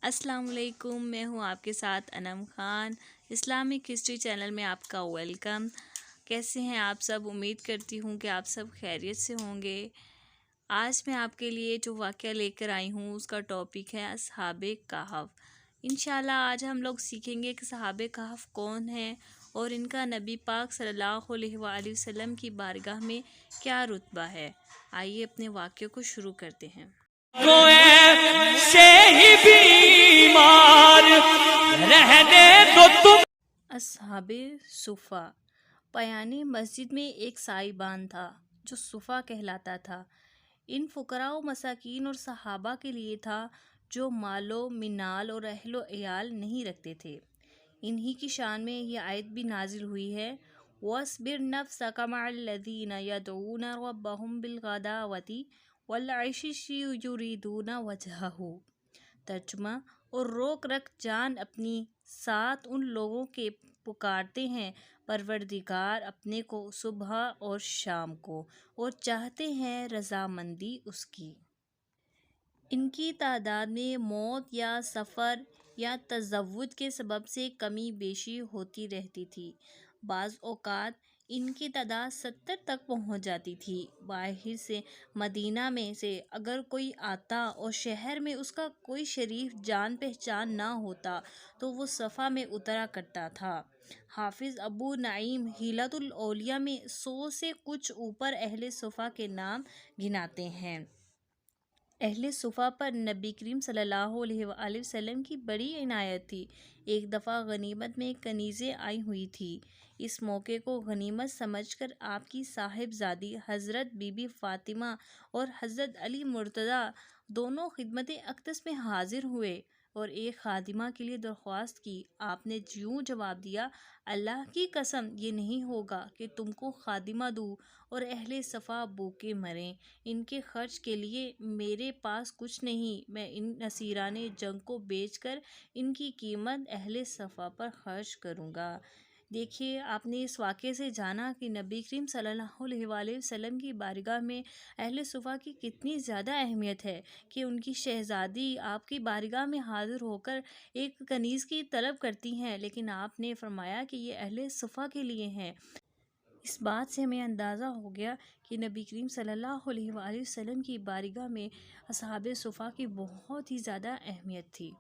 السلام علیکم، میں ہوں آپ کے ساتھ انم خان۔ اسلامک ہسٹری چینل میں آپ کا ویلکم۔ کیسے ہیں آپ سب؟ امید کرتی ہوں کہ آپ سب خیریت سے ہوں گے۔ آج میں آپ کے لیے جو واقعہ لے کر آئی ہوں اس کا ٹاپک ہے اصحاب کہف۔ انشاءاللہ آج ہم لوگ سیکھیں گے کہ صحاب کہف کون ہیں اور ان کا نبی پاک صلی اللہ علیہ وآلہ وسلم کی بارگاہ میں کیا رتبہ ہے۔ آئیے اپنے واقعے کو شروع کرتے ہیں۔ اصحاب صفا۔ پیانے مسجد میں ایک سائبان تھا جو صفا کہلاتا تھا۔ ان فقراء و مساکین اور صحابہ کے لیے تھا جو مال و منال اور اہل و عیال نہیں رکھتے تھے۔ انہی کی شان میں یہ آیت بھی نازل ہوئی ہے وَاصْبِرْ نَفْسَكَ مَعَ الَّذِينَ يَدْعُونَ رَبَّهُمْ بِالْغَدَاوَةِ وَالْعَشِيِّ يُرِيدُونَ وَجْهَهُ۔ ترجمہ: اور روک رکھ جان اپنی ساتھ ان لوگوں کے پکارتے ہیں پروردگار اپنے کو صبح اور شام کو اور چاہتے ہیں رضامندی اس کی۔ ان کی تعداد میں موت یا سفر یا تزوج کے سبب سے کمی بیشی ہوتی رہتی تھی۔ بعض اوقات ان کی تعداد 70 تک پہنچ جاتی تھی۔ باہر سے مدینہ میں سے اگر کوئی آتا اور شہر میں اس کا کوئی شریف جان پہچان نہ ہوتا تو وہ صفا میں اترا کرتا تھا۔ حافظ ابو نعیم حیلۃ الاولیاء میں 100 سے کچھ اوپر اہل صفا کے نام گناتے ہیں۔ اہل صفا پر نبی کریم صلی اللہ علیہ وآلہ وسلم کی بڑی عنایت تھی۔ ایک دفعہ غنیمت میں کنیزیں آئی ہوئی تھی۔ اس موقع کو غنیمت سمجھ کر آپ کی صاحبزادی حضرت بی بی فاطمہ اور حضرت علی مرتضیٰ دونوں خدمت اقدس میں حاضر ہوئے اور ایک خادمہ کے لیے درخواست کی۔ آپ نے یوں جواب دیا: اللہ کی قسم یہ نہیں ہوگا کہ تم کو خادمہ دوں اور اہل صفا بھوکے مریں۔ ان کے خرچ کے لیے میرے پاس کچھ نہیں، میں ان اسیران جنگ کو بیچ کر ان کی قیمت اہل صفا پر خرچ کروں گا۔ دیکھیے، آپ نے اس واقعے سے جانا کہ نبی کریم صلی اللہ علیہ وآلہ وسلم کی بارگاہ میں اہل صفا کی کتنی زیادہ اہمیت ہے کہ ان کی شہزادی آپ کی بارگاہ میں حاضر ہو کر ایک کنیز کی طلب کرتی ہیں، لیکن آپ نے فرمایا کہ یہ اہل صفا کے لیے ہیں۔ اس بات سے ہمیں اندازہ ہو گیا کہ نبی کریم صلی اللہ علیہ وآلہ وسلم کی بارگاہ میں اصحاب صفا کی بہت ہی زیادہ اہمیت تھی۔